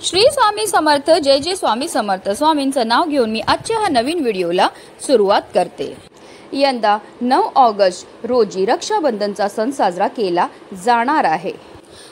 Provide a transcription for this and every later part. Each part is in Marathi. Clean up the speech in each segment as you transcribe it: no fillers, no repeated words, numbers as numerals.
श्री स्वामी समर्थ। जय जय स्वामी समर्थ। स्वामींचं नाव घेऊन मी आजच्या हा नवीन व्हिडिओला सुरुवात करते। यंदा 9 ऑगस्ट रोजी रक्षाबंधनचा सण साजरा केला जाणार आहे।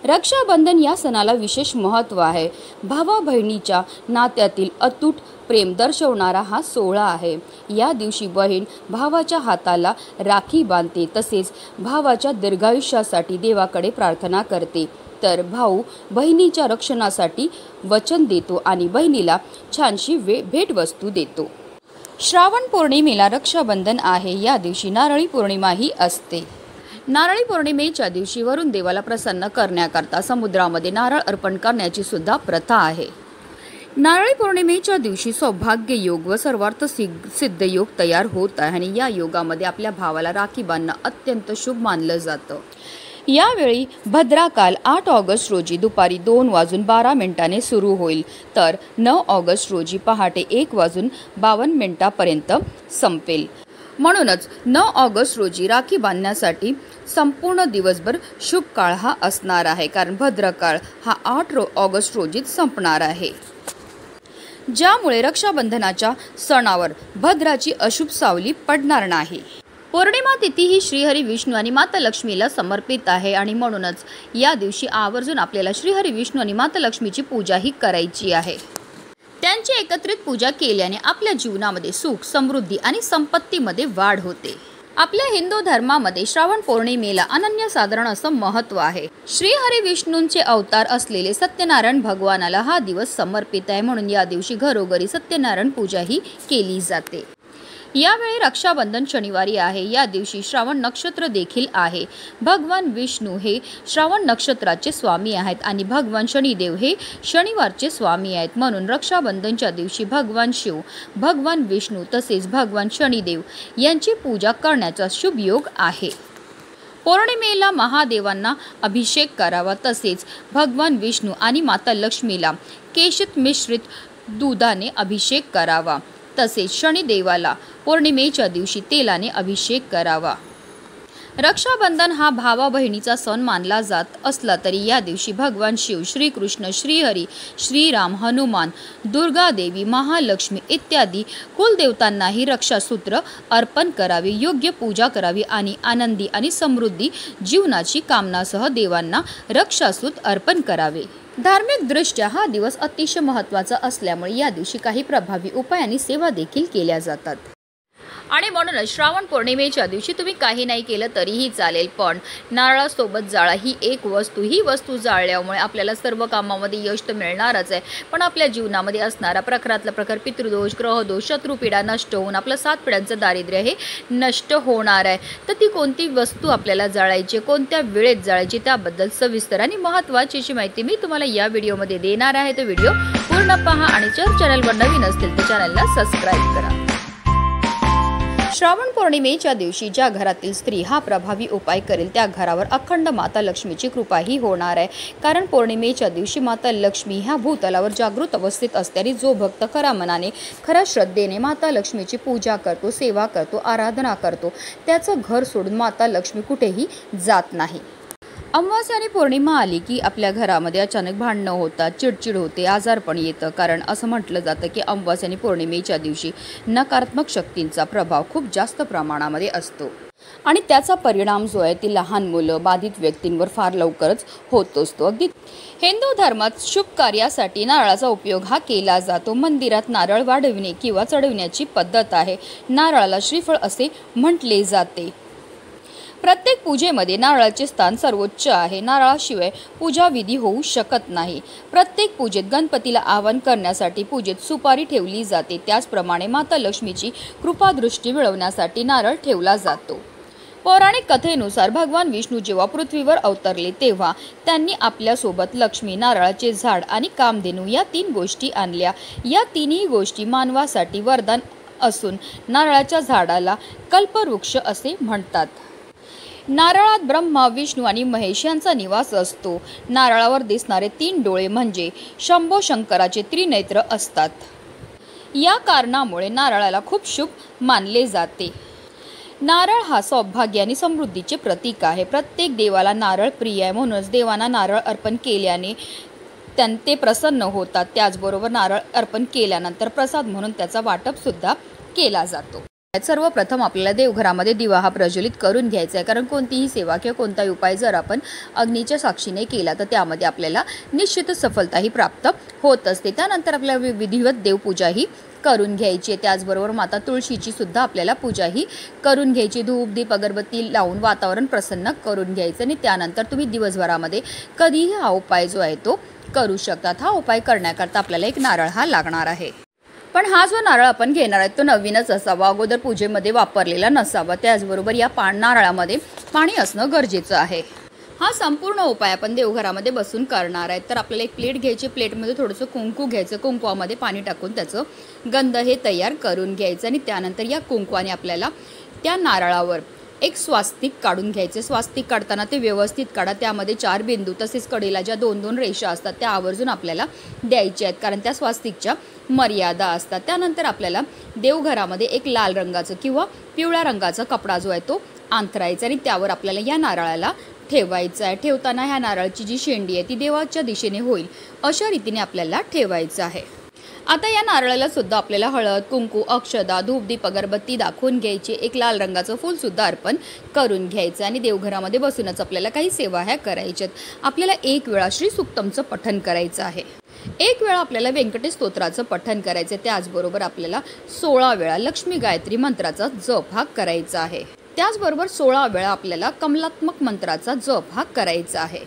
रक्षाबंधन या सणाला विशेष महत्त्व आहे। भावा बहिणीच्या नात्यातील अतूट प्रेम दर्शवणारा हा सोहळा आहे। या दिवशी बहीण भावाच्या हाताला राखी बांधते, तसेच भावाच्या दीर्घायुष्यासाठी देवाकडे प्रार्थना करते, तर भाऊ बहिणीच्या रक्षणासाठी वचन देतो आणि बहिणीला छानशी भेटवस्तू देतो। श्रावण पौर्णिमेला रक्षाबंधन आहे। या दिवशी नारळी पौर्णिमाही असते। नारळी पौर्णिमेच्या दिवशी वरुण देवाला प्रसन्न करण्याकरता समुद्रामध्ये नारळ अर्पण करण्याची सुद्धा प्रथा आहे। नारळी पौर्णिमेच्या दिवशी सौभाग्य योग व सर्वार्थ सिद्ध योग तयार होत आहे आणि या योगामध्ये आपल्या भावाला राखी बांधणं अत्यंत शुभ मानलं जातं। यावेळी भद्राकाल 8 ऑगस्ट रोजी दुपारी 2:12 सुरू होईल, तर 9 ऑगस्ट रोजी पहाटे 1:52 संपेल। म्हणूनच 9 ऑगस्ट रोजी राखी बांधण्यासाठी संपूर्ण दिवसभर शुभ काळ हा असणार आहे, कारण भद्रकाळ हा 8 ऑगस्ट रोजीच संपणार आहे, ज्यामुळे रक्षाबंधनाच्या सणावर भद्राची अशुभ सावली पडणार नाही। पौर्णिमा तिथी ही श्रीहरी विष्णू आणि माता लक्ष्मीला समर्पित आहे आणि म्हणूनच या दिवशी आवर्जून आपल्याला श्रीहरी विष्णू आणि माता लक्ष्मीची पूजा ही करायची आहे। त्यांची एकत्रित पूजा केल्याने आपल्या जीवनामध्ये सुख, समृद्धी आणि संपत्तीमध्ये वाढ होते। आपल्या हिंदू धर्मामध्ये श्रावण पौर्णिमेला अनन्यसाधारण असं महत्त्व आहे। श्रीहरी विष्णूंचे अवतार असलेले सत्यनारायण भगवानाला हा दिवस समर्पित आहे, म्हणून या दिवशी घरोघरी सत्यनारायण पूजा ही केली जाते। यावेळी रक्षाबंधन शनिवारी आहे। या दिवशी श्रावण नक्षत्र देखील आहे। भगवान विष्णू हे श्रावण नक्षत्राचे स्वामी आहेत आणि भगवान शनिदेव हे शनिवारचे स्वामी आहेत, म्हणून रक्षाबंधनच्या दिवशी भगवान शिव, भगवान विष्णू तसेच भगवान शनिदेव यांची पूजा करण्याचा शुभ योग आहे। पौर्णिमेला महादेवांना अभिषेक करावा, तसेच भगवान विष्णू आणि माता लक्ष्मीला केशत मिश्रित दुधाने अभिषेक करावा, तसेच शनिदेवाला पौर्णिमेच्या दिवशी तेलाने अभिषेक करावा। रक्षाबंधन हा भावा बहिणीचा सण मानला जात असला तरी या दिवशी भगवान शिव, श्रीकृष्ण, श्रीहरी, श्रीराम, हनुमान, दुर्गा देवी, महालक्ष्मी इत्यादी कुलदेवतांनाही रक्षासूत्र अर्पण करावे, योग्य पूजा करावी आणि आनंदी आणि समृद्धी जीवनाची कामनासह देवांना रक्षासूत अर्पण करावे। धार्मिक दृष्ट्या हा दिवस अतिशय महत्त्वाचा असल्यामुळे या दिवशी काही प्रभावी उपाय आणि सेवा देखील केल्या जातात आणि म्हणूनच श्रावण पौर्णिमेच्या दिवशी तुम्ही काही नाही केलं तरीही चालेल, पण नारळासोबत जाळा ही एक वस्तू, ही वस्तू जाळल्यामुळे आपल्याला सर्व कामामध्ये यश तर मिळणारच आहे, पण आपल्या जीवनामध्ये असणारा प्रखरातला प्रखर पितृदोष, ग्रहदोष, शत्रुपीडा नष्ट होऊन आपलं 7 पिढ्यांचं दारिद्र्य हे नष्ट होणार आहे। तर ती कोणती वस्तू आपल्याला जाळायची, कोणत्या वेळेत जाळायची, त्याबद्दल सविस्तर आणि महत्त्वाची अशी माहिती मी तुम्हाला या व्हिडिओमध्ये देणार आहे। तो व्हिडिओ पूर्ण पहा आणि जर चॅनलवर नवीन असतील तर चॅनलला सबस्क्राईब करा। श्रावण पौर्णिमेच्या दिवशी ज्या घरातील स्त्री हा प्रभावी उपाय करेल त्या घरावर अखंड माता लक्ष्मीची कृपाही होणार आहे, कारण पौर्णिमेच्या दिवशी माता लक्ष्मी ह्या भूतलावर जागृत अवस्थेत असते आणि जो भक्त खऱ्या मनाने, खऱ्या श्रद्धेने माता लक्ष्मीची पूजा करतो, सेवा करतो, आराधना करतो, त्याचं घर सोडून माता लक्ष्मी कुठेही जात नाही। अमावास्या आणि पौर्णिमा आली की आपल्या घरामध्ये अचानक भांडणं होतात, चिडचिड होते, आजारपण येतं, कारण असं म्हटलं जातं की अमावास्या आणि पौर्णिमेच्या दिवशी नकारात्मक शक्तींचा प्रभाव खूप जास्त प्रमाणामध्ये असतो आणि त्याचा परिणाम जो आहे ती लहान मुलं, बाधित व्यक्तींवर फार लवकरच होत असतो। अगदी हिंदू धर्मात शुभ कार्यासाठी नारळाचा उपयोग हा केला जातो। मंदिरात नारळ वाढविणे किंवा चढविण्याची पद्धत आहे। नारळाला श्रीफळ असे म्हटले जाते। प्रत्येक पूजेमध्ये नारळाचे स्थान सर्वोच्च आहे। नारळाशिवाय पूजा विधी होऊ शकत नाही। प्रत्येक पूजेत गणपतीला आवाहन करण्यासाठी पूजेत सुपारी ठेवली जाते। त्याचप्रमाणे माता लक्ष्मीची कृपादृष्टी मिळवण्यासाठी नारळ ठेवला जातो। पौराणिक कथेनुसार भगवान विष्णू जेव्हा पृथ्वीवर अवतरले तेव्हा त्यांनी आपल्यासोबत लक्ष्मी, नारळाचे झाड आणि कामधेनू या 3 गोष्टी आणल्या। या तिन्ही गोष्टी मानवासाठी वरदान असून नारळाच्या झाडाला कल्पवृक्ष असे म्हणतात। नारळात ब्रह्मा, विष्णू आणि महेश यांचा निवास असतो। नारळावर दिसणारे 3 डोळे म्हणजे शंभो शंकराचे त्रिनेत्र असतात। या कारणामुळे नारळाला खूप शुभ मानले जाते। नारळ हा सौभाग्य आणि समृद्धीचे प्रतीक आहे। प्रत्येक देवाला नारळ प्रिय आहे, म्हणूनच देवांना नारळ अर्पण केल्याने ते प्रसन्न होतात. त्याचबरोबर नारळ अर्पण केल्यानंतर प्रसाद म्हणून त्याचा वाटपसुद्धा केला जातो. सर्वप्रथम आपल्याला देवघरामध्ये दिवा हा प्रज्वलित करून घ्यायचा आहे, कारण कोणतीही सेवा किंवा कोणताही उपाय जर आपण अग्नीच्या साक्षीने केला तर त्यामध्ये आपल्याला निश्चित सफलताही प्राप्त होत असते. त्यानंतर आपल्याला विधिवत देवपूजाही करून घ्यायची आहे. त्याचबरोबर माता तुळशीची सुद्धा आपल्याला पूजाही करून घ्यायची. धूप दीप अगरबत्ती लावून वातावरण प्रसन्न करून घ्यायचं आणि त्यानंतर तुम्ही दिवसभरामध्ये कधीही हा उपाय जो आहे तो करू शकतात. हा उपाय करण्याकरता आपल्याला एक नारळ हा लागणार आहे. पण हा जो नारळ आपण घेणार आहे तो नवीनच असावा, अगोदर पूजेमध्ये वापरलेला नसावा. त्याचबरोबर या नारळामध्ये पाणी असणं गरजेचं आहे. हा संपूर्ण उपाय आपण देवघरामध्ये बसून करणार आहे. तर आपल्याला एक प्लेट घ्यायची, प्लेटमध्ये थोडंसं कुंकू घ्यायचं, कुंकवामध्ये पाणी टाकून त्याचं गंध हे तयार करून घ्यायचं आणि त्यानंतर या कुंकवाने आपल्याला त्या नारळावर एक स्वास्तिक काढून घ्यायचे. स्वास्तिक काढताना ते व्यवस्थित काढा. त्यामध्ये 4 बिंदू तसेच कडेला ज्या 2-2 रेषा असतात त्या आवर्जून आपल्याला द्यायच्या आहेत, कारण त्या स्वास्तिकच्या मर्यादा असतात. त्यानंतर आपल्याला देवघरामध्ये एक लाल रंगाचं किंवा पिवळ्या रंगाचा कपडा जो आहे तो अंथरायचा आणि त्यावर आपल्याला या नारळाला ठेवायचं आहे. ठेवताना ह्या नारळाची जी शेंडी आहे ती देवाच्या दिशेने होईल अशा रीतीने आपल्याला ठेवायचं आहे. आता या नारळाला सुद्धा आपल्याला हळद, कुंकू, अक्षदा, धूप दीप अगरबत्ती दाखवून घ्यायची. एक लाल रंगाचं फूल सुद्धा अर्पण करून घ्यायचं आणि देवघरामध्ये बसूनच आपल्याला काही सेवा ह्या करायच्यात. आपल्याला एक वेळा श्री सुक्तमचं पठण करायचं आहे. एक वेळा आपल्याला व्यंकटेश स्तोत्राचं पठण करायचं. त्याचबरोबर आपल्याला 16 वेळा लक्ष्मी गायत्री मंत्राचा जप हा करायचा आहे. त्याचबरोबर 16 वेळा आपल्याला कमलात्मक मंत्राचा जप हा करायचा आहे.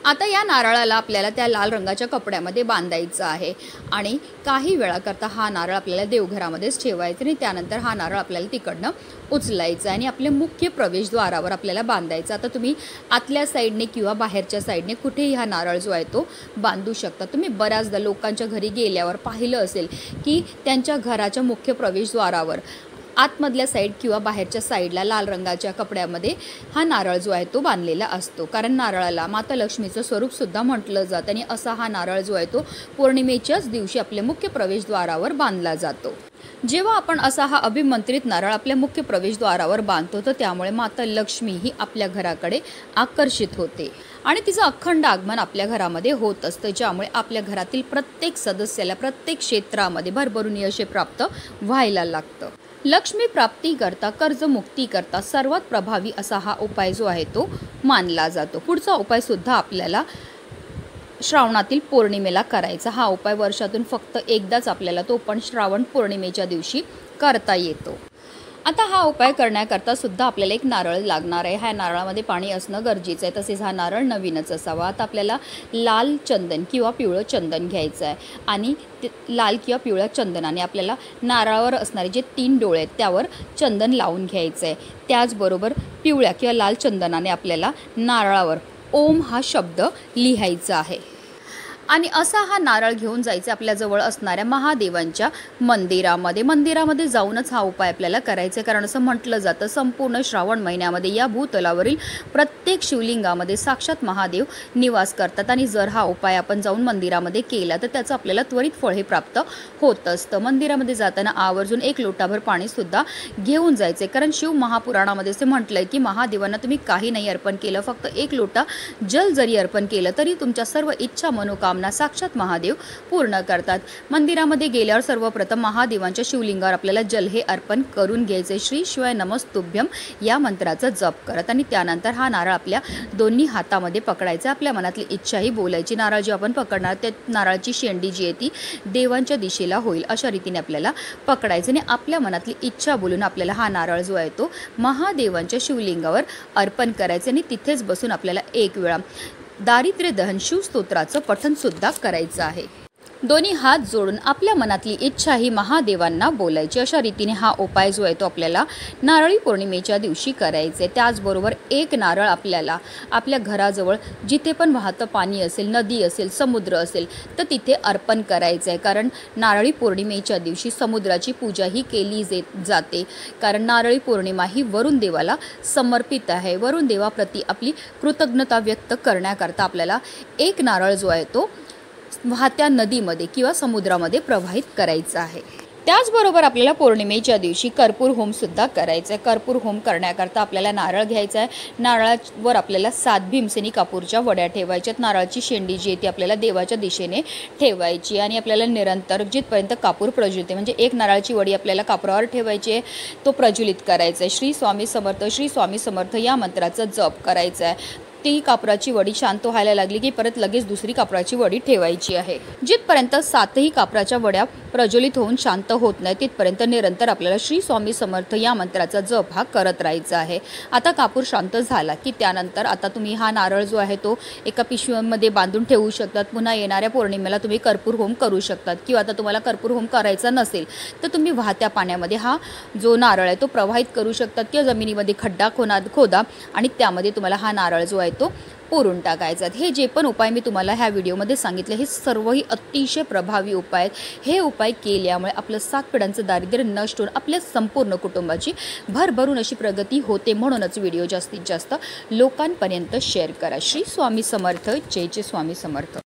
आता या नारळाला आपल्याला त्या लाल रंगाच्या कपड्यामध्ये बांधायचं आहे आणि काही वेळाकरता हा नारळ आपल्याला देवघरामध्येच ठेवायचा आणि त्यानंतर हा नारळ आपल्याला तिकडनं उचलायचा आणि आपल्या मुख्य प्रवेशद्वारावर आपल्याला बांधायचा. आता तुम्ही आतल्या साईडने किंवा बाहेरच्या साईडने कुठेही हा नारळ जो आहे तो बांधू शकता. तुम्ही बऱ्याचदा लोकांच्या घरी गेल्यावर पाहिलं असेल की त्यांच्या घराच्या मुख्य प्रवेशद्वारावर आतमधल्या साईड किंवा बाहेरच्या साईडला लाल रंगाच्या कपड्यामध्ये हा नारळ जो आहे तो बांधलेला असतो, कारण नारळाला माता लक्ष्मीचं स्वरूपसुद्धा म्हटलं जातं आणि असा हा नारळ जो आहे तो पौर्णिमेच्याच दिवशी आपल्या मुख्य प्रवेशद्वारावर बांधला जातो. जेव्हा आपण असा हा अभिमंत्रित नारळ आपल्या मुख्य प्रवेशद्वारावर बांधतो तर त्यामुळे माता लक्ष्मी ही आपल्या घराकडे आकर्षित होते आणि तिचं अखंड आगमन आपल्या घरामध्ये होत असतं, ज्यामुळे आपल्या घरातील प्रत्येक सदस्याला प्रत्येक क्षेत्रामध्ये भरभरून यश प्राप्त व्हायला लागतं. लक्ष्मी प्राप्ती करता कर्जमुक्ती करता सर्वात प्रभावी असा हा उपाय जो आहे तो मानला जातो. पुढचा उपाय सुद्धा आपल्याला श्रावणातील पौर्णिमेला करायचा. हा उपाय वर्षातून फक्त एकदाच आपल्याला तो पण श्रावण पौर्णिमेच्या दिवशी करता येतो. आता हा उपाय करण्याकरता सुद्धा आपल्याला एक नारळ लागणार आहे. ह्या नारळामध्ये पाणी असणं गरजेचं आहे, तसेच हा नारळ नवीनच असावा. आता आपल्याला लाल चंदन किंवा पिवळं चंदन घ्यायचं आहे आणि लाल किंवा पिवळ्या चंदनाने आपल्याला नारळावर असणारे जे 3 डोळे आहेत त्यावर चंदन लावून घ्यायचं आहे. त्याचबरोबर पिवळ्या किंवा लाल चंदनाने आपल्याला नारळावर ओम हा शब्द लिहायचा आहे आणि असा हा नारळ घेऊन जायचा आपल्याजवळ असणाऱ्या महादेवांच्या मंदिरामध्ये जाऊनच हा उपाय आपल्याला करायचा आहे. कारण असं म्हटलं जातं संपूर्ण श्रावण महिन्यामध्ये या भूतलावरील प्रत्येक शिवलिंगामध्ये साक्षात महादेव निवास करतात आणि जर हा उपाय आपण जाऊन मंदिरामध्ये केला तर त्याचं आपल्याला त्वरित फळ हे प्राप्त होत असतं. मंदिरामध्ये जाताना आवर्जून 1 लोटाभर पाणीसुद्धा घेऊन जायचे, कारण शिव महापुराणामध्ये असे म्हटलंय की महादेवांना तुम्ही काही नाही अर्पण केलं, फक्त 1 लोटा जल जरी अर्पण केलं तरी तुमच्या सर्व इच्छा मनोकामना साक्षात महादेव पूर्ण करतात. मंदिरामध्ये गेल्यावर सर्वप्रथम महादेवांच्या शिवलिंगावर आपल्याला जल हे अर्पण करून घ्यायचे. श्री शिवाय नमस्तुभ्यम या मंत्राचा जप करत आणि त्यानंतर हा नारळ आपल्या दोन्ही हातामध्ये पकडायचा. आपल्या मनातली इच्छाही बोलायची. नारळ जी आपण पकडणार त्या नारळाची शेंडी जी आहे ती देवांच्या दिशेला होईल अशा रीतीने आपल्याला पकडायचं आणि आपल्या मनातली इच्छा बोलून आपल्याला हा नारळ जो आहे तो महादेवांच्या शिवलिंगावर अर्पण करायचे आणि तिथेच बसून आपल्याला 1 वेळा दारिद्र्य दहन शिव स्तोत्राचं पठण सुद्धा करायचं आहे. दोन्ही हात जोडून आपल्या मनातली इच्छा ही महादेवांना बोलायची. अशा रीतीने हा उपाय जो आहे तो आपल्याला नारळी पौर्णिमेच्या दिवशी करायचा आहे. त्याचबरोबर 1 नारळ आपल्याला आपल्या घराजवळ जिथे पण वाहतं पाणी असेल, नदी असेल, समुद्र असेल तर तिथे अर्पण करायचं आहे, कारण नारळी पौर्णिमेच्या दिवशी समुद्राची पूजा ही केली जाते. कारण नारळी पौर्णिमा ही वरुण देवाला समर्पित आहे. वरुण देवाप्रती आपली कृतज्ञता व्यक्त करण्याकरता आपल्याला 1 नारळ जो आहे तो वाहत्या नदीमध्ये किंवा समुद्रामध्ये प्रवाहित करायचा आहे. त्याचबरोबर आपल्याला पौर्णिमेच्या दिवशी कर्पूर होमसुद्धा करायचा आहे। कर्पूर होम करण्याकरता आपल्याला नारळ घ्यायचा आहे। नारळावर आपल्याला 7 भीमसेनी कापूरच्या वड्या ठेवायच्यात। नारळाची शेंडी जी आहे ती आपल्याला देवाच्या दिशेने ठेवायची आणि आपल्याला निरंतर जिथपर्यंत कापूर प्रज्वलित म्हणजे एक नारळाची वडी आपल्याला कापरावर ठेवायची आहे, तो प्रज्वलित करायचा आहे। श्री स्वामी समर्थ, श्री स्वामी समर्थ या मंत्राचा जप करायचा आहे। ती कापराची वडी शांत व्हायला लागली की परत लगेच दुसरी कापराची वडी ठेवायची आहे। जिथपर्यंत 7ही कापराच्या वड्या प्रज्वलित होऊन शांत होत नाही तिथपर्यंत निरंतर आपल्याला श्री स्वामी समर्थ या मंत्राचा जप हा करत राहायचा आहे। आता कापूर शांत झाला की त्यानंतर आता तुम्ही हा नारळ जो आहे तो एका पिशवीमध्ये बांधून ठेवू शकतात। पुन्हा येणाऱ्या पौर्णिमेला तुम्ही कर्पूर होम करू शकतात किंवा आता तुम्हाला कर्पूर होम करायचा नसेल तर तुम्ही वाहत्या पाण्यामध्ये हा जो नारळ आहे तो प्रवाहित करू शकतात किंवा जमिनीमध्ये खड्डा खोदा आणि त्यामध्ये तुम्हाला हा नारळ जो आहे तो पुरून टाकायचा। हे जे पण उपाय मी तुम्हाला ह्या व्हिडिओमध्ये सांगितले हे सर्वही अतिशय प्रभावी उपाय आहेत। हे उपाय केल्यामुळे आपलं 7 पिढ्यांचं दारिद्र्य नष्ट होऊन आपल्या संपूर्ण कुटुंबाची भरभरून अशी प्रगती होते। म्हणूनच व्हिडिओ जास्तीत जास्त लोकांपर्यंत शेअर करा। श्री स्वामी समर्थ, जय जय स्वामी समर्थ।